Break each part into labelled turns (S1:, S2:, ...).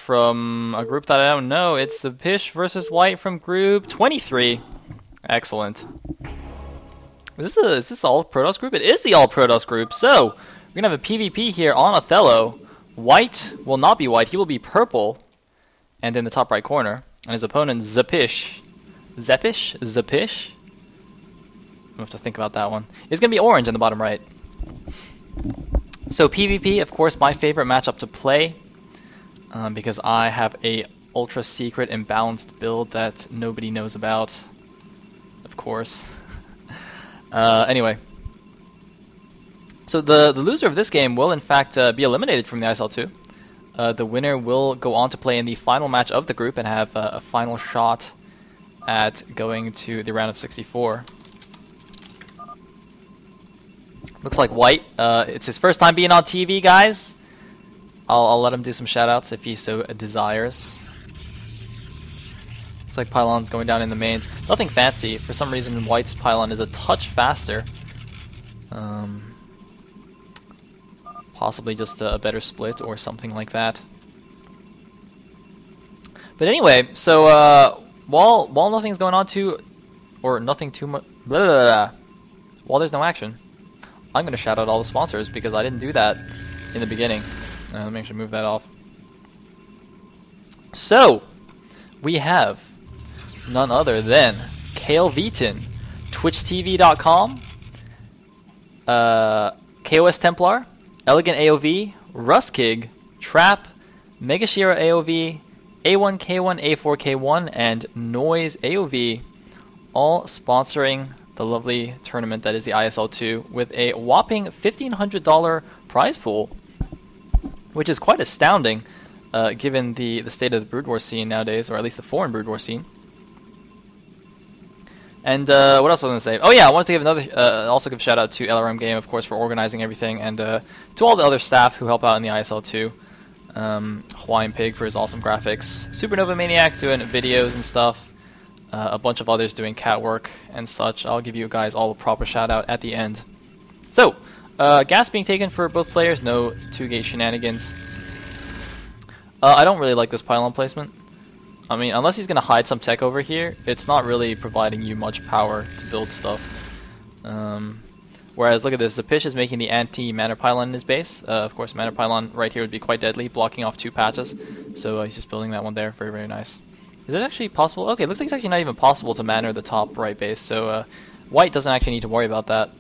S1: from a group that I don't know. It's Zepish versus White from group 23. Excellent. Is this the All Protoss group? It is the All Protoss group. So we're gonna have a PvP here on Othello. White will not be white. He will be purple, and in the top right corner. And his opponent Zepish. Zepish. I have to think about that one. It's gonna be orange in the bottom right. So PvP, of course, my favorite matchup to play, because I have a ultra secret and balanced build that nobody knows about, of course. Anyway, so the loser of this game will in fact be eliminated from the ISL 2. The winner will go on to play in the final match of the group and have a final shot at going to the round of 64. Looks like White, it's his first time being on TV, guys. I'll let him do some shoutouts if he so desires. Looks like Pylon's going down in the mains. Nothing fancy. For some reason, White's Pylon is a touch faster. Possibly just a better split or something like that. But anyway, so while nothing's going on nothing too much, while there's no action, I'm gonna shout out all the sponsors because I didn't do that in the beginning. Let me actually move that off. So we have none other than Kale Veton, TwitchTV.com, KOS Templar, Elegant AOV, Ruskig, Trap, Megashira AOV, A1K1, A4K1, and Noise AOV, all sponsoring the lovely tournament that is the ISL 2 with a whopping $1,500 prize pool, which is quite astounding given the state of the Brood War scene nowadays, or at least the foreign Brood War scene. And what else was I going to say? Oh yeah, I wanted to give also give a shout out to LRM Game, of course, for organizing everything, and to all the other staff who help out in the ISL 2. Hawaiian Pig for his awesome graphics, Supernova Maniac doing videos and stuff, a bunch of others doing catwork and such. I'll give you guys all a proper shout out at the end. So, gas being taken for both players, no 2-gate shenanigans. I don't really like this pylon placement. I mean, unless he's going to hide some tech over here, it's not really providing you much power to build stuff. Whereas, look at this, Zepish is making the anti-Manor Pylon in his base. Of course, Manor Pylon right here would be quite deadly, blocking off 2 patches. So he's just building that one there, very, very nice. Is it actually possible? Okay, it looks like it's actually not even possible to manor the top right base, so White doesn't actually need to worry about that.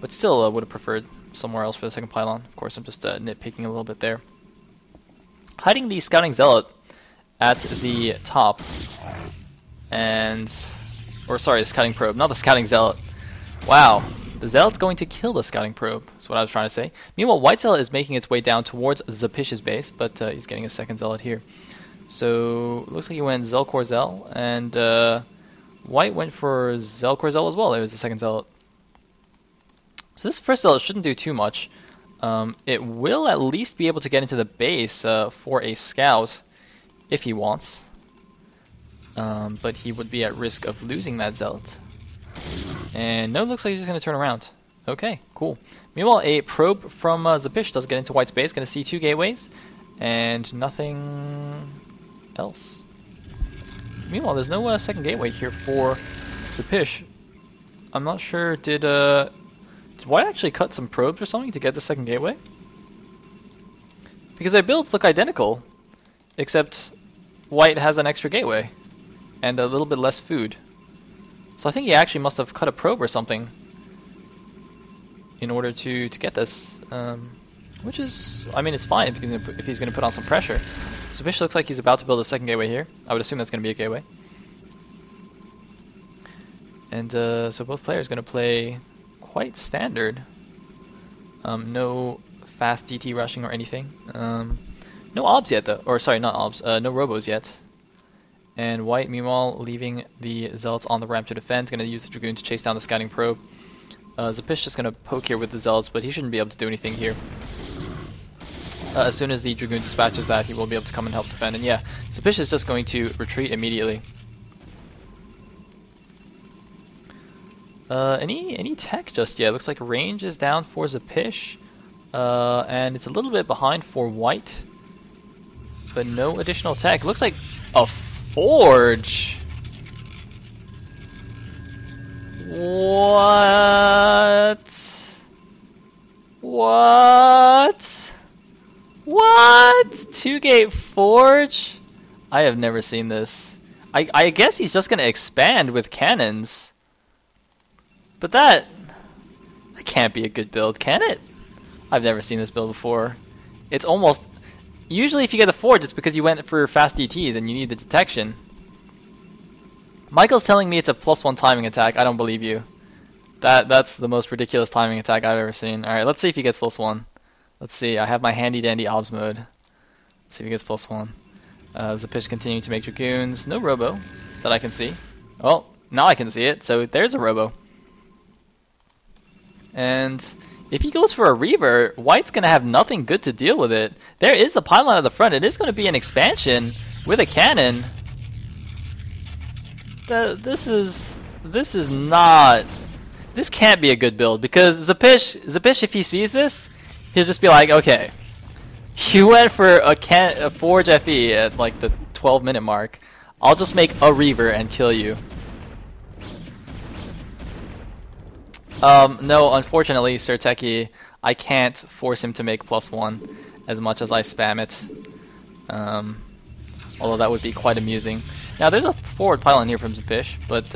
S1: But still would have preferred somewhere else for the second pylon. Of course, I'm just nitpicking a little bit there. Hiding the Scouting Zealot at the top, the Scouting Probe, not the Scouting Zealot. Wow, the Zealot's going to kill the Scouting Probe, is what I was trying to say. Meanwhile, White Zealot is making its way down towards Zepish's base, but he's getting a second Zealot here. So, looks like he went Zelkor Zel, and White went for Zelkor Zel as well. It was the second Zealot. So this first Zealot shouldn't do too much. It will at least be able to get into the base for a scout, if he wants. But he would be at risk of losing that Zealot. And no, it looks like he's just going to turn around. Okay, cool. Meanwhile, a probe from Zepish does get into White's base. Going to see 2 gateways, and nothing else. Meanwhile, there's no second gateway here for Zepish. I'm not sure, did White actually cut some probes or something to get the second gateway? Because their builds look identical, except White has an extra gateway and a little bit less food. So I think he actually must have cut a probe or something in order to get this. Which is, I mean, it's fine if he's going to put on some pressure. Zepish looks like he's about to build a second gateway here. I would assume that's going to be a gateway. And so both players are going to play quite standard. No fast DT rushing or anything. No obs yet though, or sorry, not obs. No robos yet. And White, meanwhile, leaving the Zealots on the ramp to defend. Going to use the Dragoon to chase down the Scouting Probe. Zepish just going to poke here with the Zealots, but he shouldn't be able to do anything here. As soon as the Dragoon dispatches that, he will be able to come and help defend. And yeah, Zepish is just going to retreat immediately. Any tech just yet? Looks like range is down for Zepish, and it's a little bit behind for White. but no additional tech. Looks like a forge. What? What? What? 2-gate forge? I have never seen this. I guess he's just gonna expand with cannons. But that can't be a good build, can it? I've never seen this build before. It's almost... Usually if you get the forge, it's because you went for fast DTs and you need the detection. Michael's telling me it's a +1 timing attack. I don't believe you. That's the most ridiculous timing attack I've ever seen. Alright, let's see if he gets +1. Let's see, I have my handy dandy obs mode. Let's see if he gets +1. Zepish continuing to make Dragoons. No Robo that I can see. Oh, now I can see it, so there's a Robo. And if he goes for a Reaver, White's going to have nothing good to deal with it. There is the pylon at the front. It is going to be an expansion with a cannon. This can't be a good build, because Zepish, if he sees this, he'll just be like, okay, you went for a Forge FE at like the 12-minute mark. I'll just make a Reaver and kill you. No, unfortunately, Sir Techie, I can't force him to make +1 as much as I spam it. Although that would be quite amusing. Now, there's a forward pylon here from Zepish, but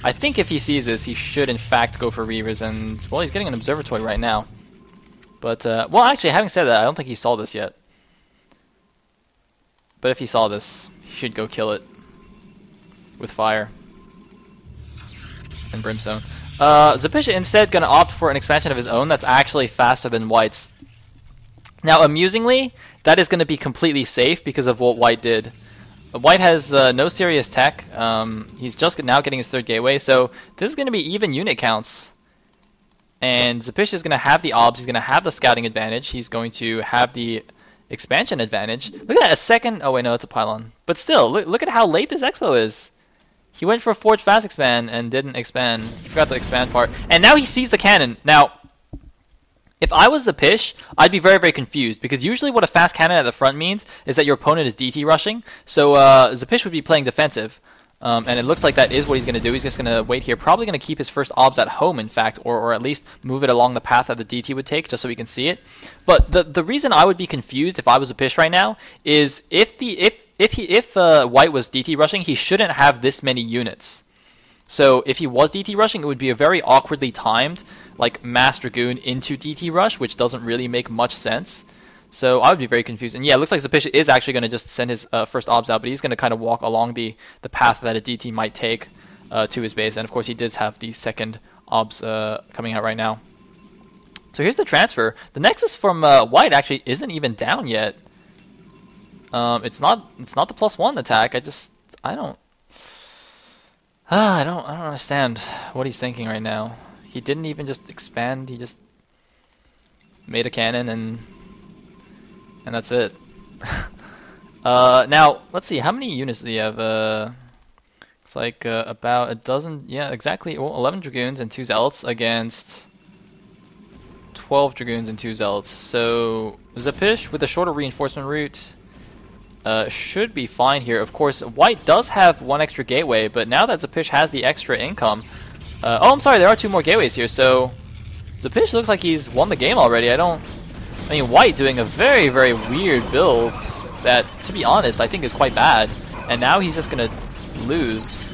S1: I think if he sees this, he should in fact go for Reavers, and, well, he's getting an Observatory right now. But, well, actually, having said that, I don't think he saw this yet. But if he saw this, he should go kill it with fire and brimstone. Zepish instead gonna opt for an expansion of his own that's actually faster than White's. Now, amusingly, that is gonna be completely safe because of what White did. White has no serious tech. He's just now getting his 3rd gateway, so this is gonna be even unit counts. And Zepish is gonna have the obs. He's gonna have the scouting advantage. He's going to have the expansion advantage. Look at that, a second. Oh wait, no, it's a pylon. But still, look at how late this expo is. He went for a Forge Fast Expand and didn't expand. He forgot the expand part. And now he sees the cannon. Now, if I was Zepish, I'd be very, very confused, because usually what a fast cannon at the front means is that your opponent is DT rushing. So Zepish would be playing defensive. And it looks like that is what he's going to do. He's just going to wait here. Probably going to keep his first obs at home, in fact, or at least move it along the path that the DT would take, just so we can see it. But the reason I would be confused if I was Zepish right now is if White was DT rushing, he shouldn't have this many units. So if he was DT rushing, it would be a very awkwardly timed, like, Mass Dragoon into DT rush, which doesn't really make much sense. So I would be very confused. And yeah, it looks like Zepish is actually going to just send his first obs out, but he's going to kind of walk along the path that a DT might take to his base. And of course, he does have the second obs coming out right now. So here's the transfer. The Nexus from White actually isn't even down yet. It's not the +1 attack. I don't understand what he's thinking right now. He didn't even just expand. He just made a cannon and that's it. Now, let's see, how many units do you have? It's like about a dozen, yeah, exactly, well, 11 Dragoons and 2 Zealots against 12 Dragoons and 2 Zealots. So, Zepish with a shorter reinforcement route should be fine here. Of course, White does have 1 extra gateway, but now that Zepish has the extra income... oh, I'm sorry, there are 2 more gateways here, so... Zepish looks like he's won the game already. I mean, White doing a very, very weird build that, to be honest, I think is quite bad. And now he's just gonna lose.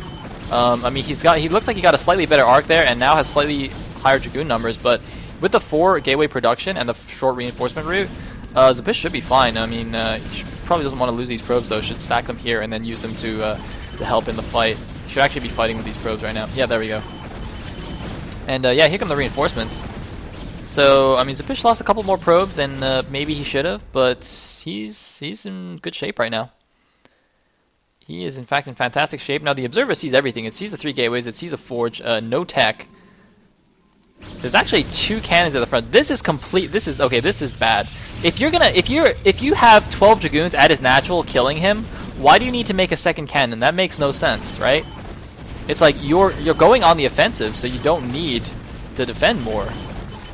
S1: I mean, he looks like he got a slightly better arc there, and now has slightly higher Dragoon numbers. But with the 4 gateway production and the short reinforcement route, Zepish should be fine. I mean, he probably doesn't want to lose these probes though. Should stack them here and then use them to help in the fight. He should actually be fighting with these probes right now. Yeah, there we go. And yeah, here come the reinforcements. So, I mean, Zepish lost a couple more probes than maybe he should have, but he's in good shape right now. He is, in fact, in fantastic shape. Now, the Observer sees everything. It sees the 3 gateways. It sees a Forge. No tech. There's actually 2 cannons at the front. This is complete. This is okay. This is bad. If you have 12 Dragoons at his natural killing him, why do you need to make a second cannon? That makes no sense, right? It's like you're going on the offensive, so you don't need to defend more.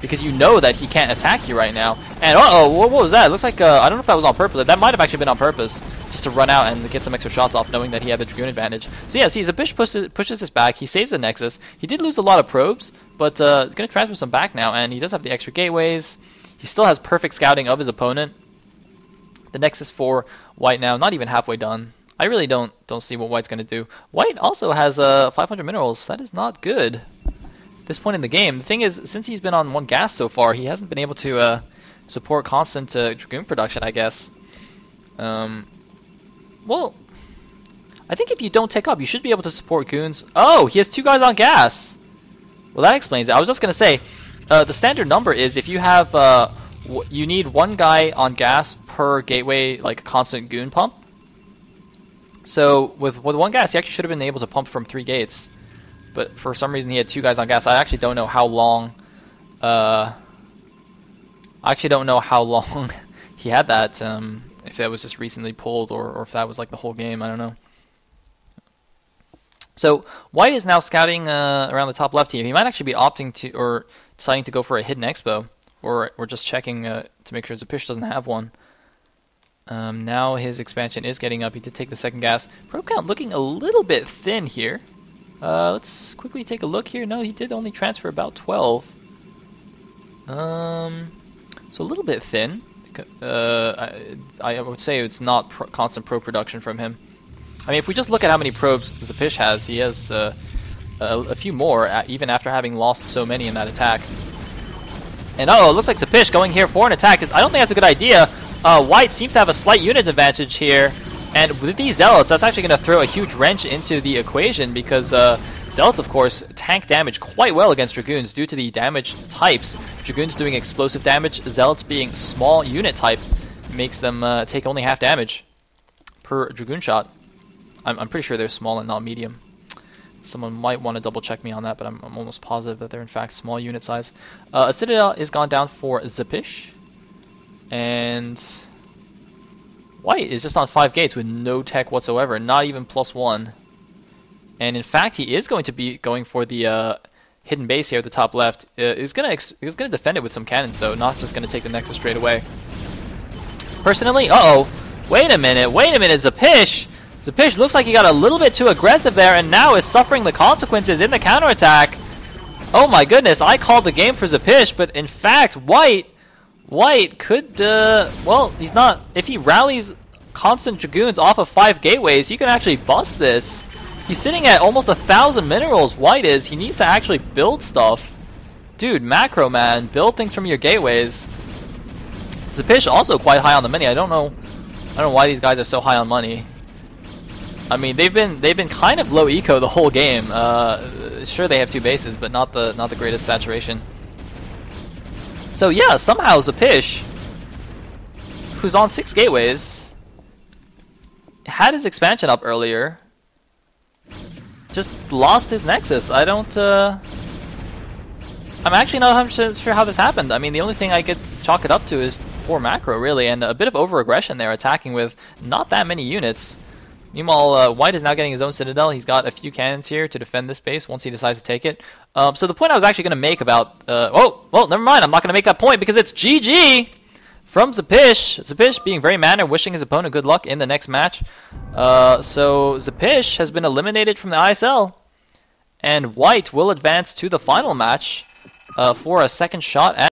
S1: because you know that he can't attack you right now. And what was that? It looks like I don't know if that was on purpose. That might have actually been on purpose, just to run out and get some extra shots off, knowing that he had the Dragoon advantage. So yeah, see, Zapish pushes this back. He saves the Nexus. He did lose a lot of probes, but he's gonna transfer some back now, and he does have the extra gateways. He still has perfect scouting of his opponent. The Nexus for White now, not even halfway done. I really don't see what White's gonna do. White also has 500 minerals. That is not good at this point in the game. The thing is, since he's been on 1 gas so far, he hasn't been able to support constant Dragoon production, I guess. Well, I think if you don't take up, you should be able to support goons. Oh, he has 2 guys on gas. Well, that explains it. I was just gonna say, the standard number is if you have you need 1 guy on gas per gateway, like constant goon pump. So with 1 gas, he actually should have been able to pump from 3 gates, but for some reason he had 2 guys on gas. I actually don't know how long. He had that. If that was just recently pulled, or if that was like the whole game, I don't know. So White is now scouting around the top left here. He might actually be opting to, or deciding to go for a hidden expo, or just checking to make sure Zapish doesn't have one. Now his expansion is getting up. He did take the 2nd gas. Probe count looking a little bit thin here. Let's quickly take a look here. No, he did only transfer about 12. So a little bit thin. I would say it's not constant probe production from him. I mean, if we just look at how many probes Zapish has, he has a few more, even after having lost so many in that attack. And it looks like Zapish going here for an attack. I don't think that's a good idea. White seems to have a slight unit advantage here, and with these Zealots, that's actually going to throw a huge wrench into the equation, because Zealots, of course, tank damage quite well against Dragoons due to the damage types. Dragoons doing explosive damage, Zealots being small unit type, makes them take only half damage per Dragoon shot. I'm pretty sure they're small and not medium. Someone might want to double check me on that, but I'm almost positive that they're in fact small unit size. A Citadel is gone down for Zapish. And White is just on 5 gates with no tech whatsoever, not even +1. And in fact, he is going to be going for the hidden base here at the top left. He's gonna defend it with some cannons though, not just gonna take the Nexus straight away. Personally, wait a minute, Zapish looks like he got a little bit too aggressive there, and now is suffering the consequences in the counterattack. Oh my goodness, I called the game for Zapish, but in fact, White could, well, he's not, if he rallies constant Dragoons off of 5 gateways, he can actually bust this. He's sitting at almost 1,000 minerals, White is. He needs to actually build stuff. Dude, macro man, build things from your gateways. Zapish also quite high on the money. I don't know why these guys are so high on money. I mean, they've been kind of low eco the whole game. Sure, they have 2 bases, but not the greatest saturation. So yeah, somehow Zapish, who's on 6 gateways, had his expansion up earlier, just lost his Nexus. I'm actually not 100% sure how this happened. I mean, the only thing I could chalk it up to is poor macro, really, and a bit of over-aggression there, attacking with not that many units. Meanwhile, White is now getting his own Citadel. He's got a few cannons here to defend this base once he decides to take it. So the point I was actually going to make about... well, never mind. I'm not going to make that point because it's GG from Zapish. Zapish being very manner, wishing his opponent good luck in the next match. So Zapish has been eliminated from the ISL. And White will advance to the final match for a second shot at